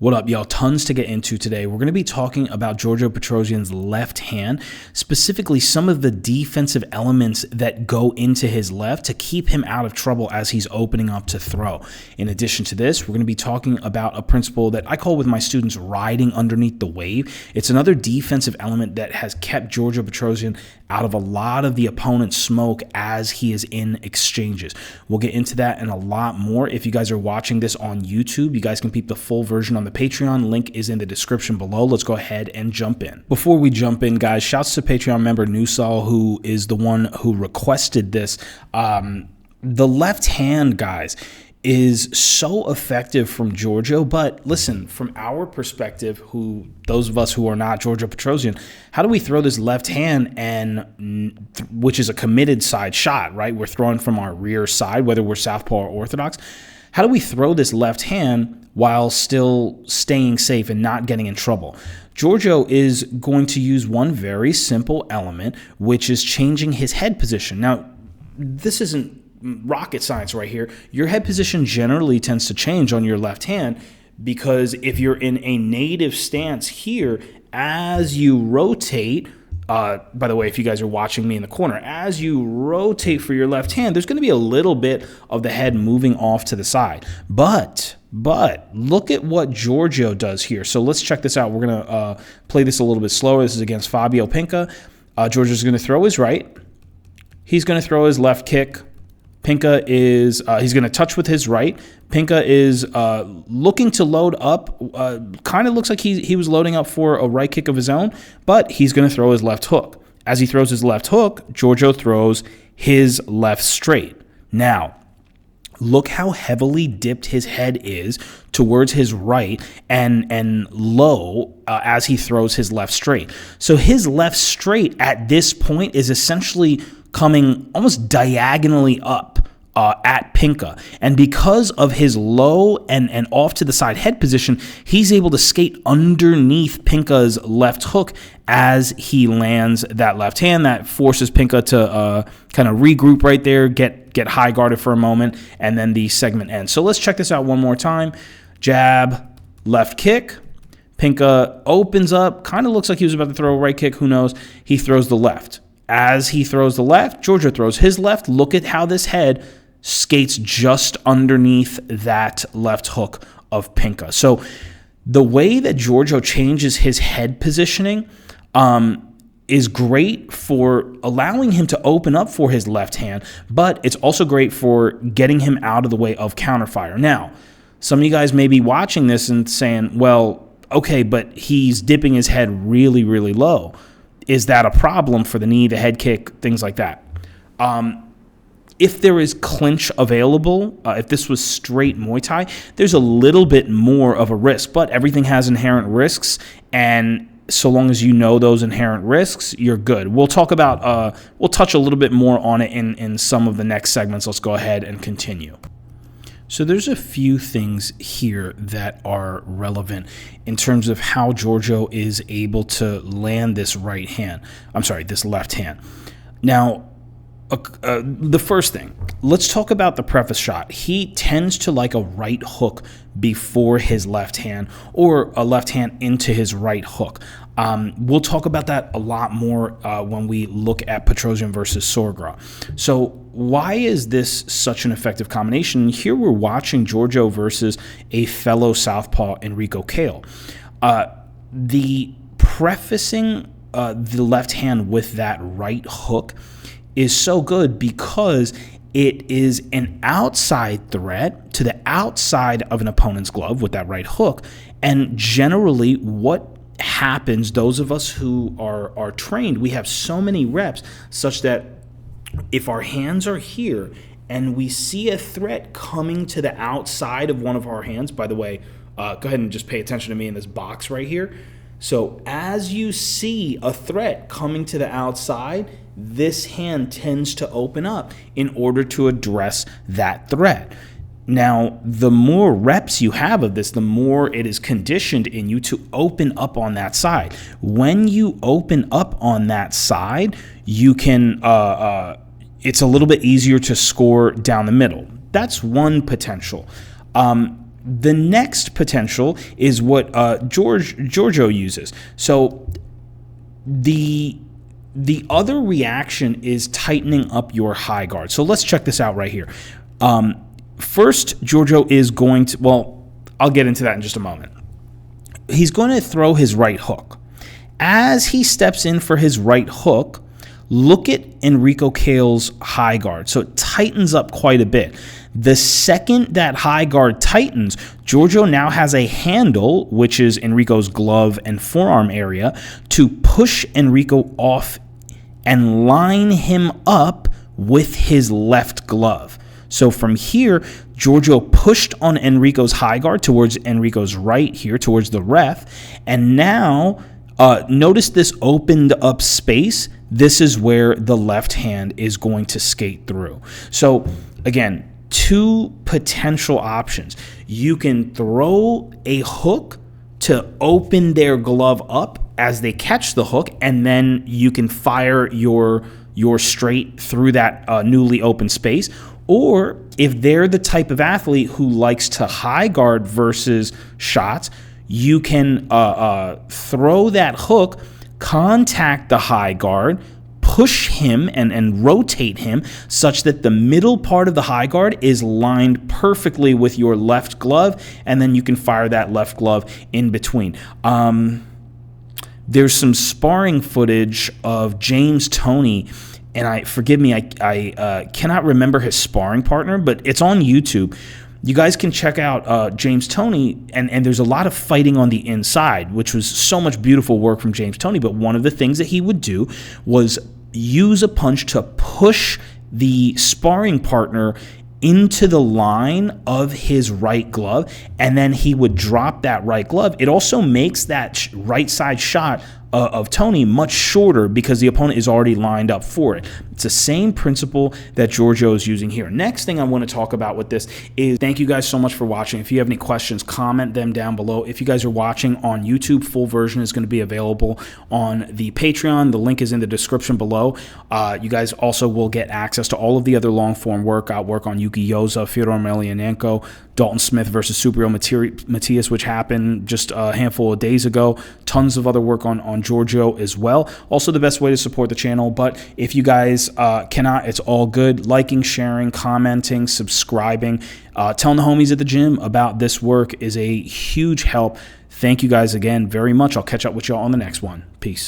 What up, y'all? Tons to get into today. We're going to be talking about Giorgio Petrosyan's left hand, specifically some of the defensive elements that go into his left to keep him out of trouble as he's opening up to throw. In addition to this, we're going to be talking about a principle that I call with my students riding underneath the wave. It's another defensive element that has kept Giorgio Petrosyan out of a lot of the opponent's smoke as he is in exchanges. We'll get into that and a lot more. If you guys are watching this on YouTube, you guys can peep the full version on the Patreon. Link is in the description below. Let's go ahead and jump in. Before we jump in, guys, shouts to Patreon member Nusal, who is the one who requested this. The left hand, guys, is so effective from Giorgio, but listen, from our perspective, those of us who are not Giorgio Petrosyan, how do we throw this left hand, and which is a committed side shot, right? We're throwing from our rear side, whether we're southpaw or orthodox. How do we throw this left hand while still staying safe and not getting in trouble? Giorgio is going to use one very simple element, which is changing his head position. Now, this isn't rocket science right here. Your head position generally tends to change on your left hand because if you're in a native stance here, as you rotate, by the way, if you guys are watching me in the corner, as you rotate for your left hand, there's going to be a little bit of the head moving off to the side. But look at what Giorgio does here. So let's check this out. We're going to play this a little bit slower. This is against Fabio Pinca. Giorgio's going to throw his right. He's going to throw his left kick. Pinca is, he's going to touch with his right. Pinca is looking to load up. Kind of looks like he was loading up for a right kick of his own, but he's going to throw his left hook. As he throws his left hook, Giorgio throws his left straight. Now, look how heavily dipped his head is towards his right and low as he throws his left straight. So his left straight at this point is essentially coming almost diagonally up at Pinca. And because of his low and off to the side head position, he's able to skate underneath Pinca's left hook as he lands that left hand. That forces Pinca to kind of regroup right there, get high guarded for a moment, and then the segment ends. So let's check this out one more time. Jab, left kick. Pinca opens up, kind of looks like he was about to throw a right kick. Who knows? He throws the left. As he throws the left, Giorgio throws his left. Look at how this head skates just underneath that left hook of Pinca. So the way that Giorgio changes his head positioning is great for allowing him to open up for his left hand, but it's also great for getting him out of the way of counterfire. Now, some of you guys may be watching this and saying, well, okay, but he's dipping his head really, really low. Is that a problem for the knee, the head kick, things like that? If there is clinch available, if this was straight Muay Thai, there's a little bit more of a risk, but everything has inherent risks, and so long as you know those inherent risks, you're good. We'll talk about, we'll touch a little bit more on it in some of the next segments. Let's go ahead and continue. So there's a few things here that are relevant in terms of how Giorgio is able to land this this left hand. Now, the first thing, let's talk about the preface shot. He tends to like a right hook before his left hand, or a left hand into his right hook. We'll talk about that a lot more when we look at Petrosyan versus Sorgra. So why is this such an effective combination? Here we're watching Giorgio versus a fellow southpaw, Enrico Kale. The prefacing the left hand with that right hook is so good because it is an outside threat to the outside of an opponent's glove with that right hook. And generally what happens, those of us who are trained, we have so many reps such that if our hands are here and we see a threat coming to the outside of one of our hands, by the way, go ahead and just pay attention to me in this box right here. So as you see a threat coming to the outside, this hand tends to open up in order to address that threat. Now, the more reps you have of this, the more it is conditioned in you to open up on that side. When you open up on that side, you can, it's a little bit easier to score down the middle. That's one potential. the next potential is what Giorgio uses. So the other reaction is tightening up your high guard. So let's check this out right here. First, Giorgio is going to, well, I'll get into that in just a moment. He's going to throw his right hook. As he steps in for his right hook, look at Enrico Kehl's high guard. So it tightens up quite a bit. The second that high guard tightens, Giorgio now has a handle, which is Enrico's glove and forearm area, to push Enrico off and line him up with his left glove. So from here, Giorgio pushed on Enrico's high guard towards Enrico's right here, towards the ref. And now, notice this opened up space. This is where the left hand is going to skate through. So again, two potential options. You can throw a hook to open their glove up as they catch the hook, and then you can fire your straight through that newly open space. Or if they're the type of athlete who likes to high guard versus shots, you can throw that hook, contact the high guard, push him and rotate him such that the middle part of the high guard is lined perfectly with your left glove, and then you can fire that left glove in between. There's some sparring footage of James Toney, and forgive me, I cannot remember his sparring partner, but it's on YouTube. You guys can check out James Toney, and there's a lot of fighting on the inside, which was so much beautiful work from James Toney. But one of the things that he would do was use a punch to push the sparring partner into the line of his right glove, and then he would drop that right glove. It also makes that right side shot of Toney much shorter because the opponent is already lined up for it. It's the same principle that Giorgio is using here. Next thing I want to talk about with this is, thank you guys so much for watching. If you have any questions, comment them down below. If you guys are watching on YouTube, full version is going to be available on the Patreon. The link is in the description below. You guys also will get access to all of the other long-form workout work on Yuki Yoza, Fyodor Emelianenko, Dalton Smith versus Subriel Matias, which happened just a handful of days ago. Tons of other work on Giorgio as well. Also the best way to support the channel. But if you guys cannot, it's all good. Liking, sharing, commenting, subscribing, telling the homies at the gym about this work is a huge help. Thank you guys again very much. I'll catch up with y'all on the next one. Peace.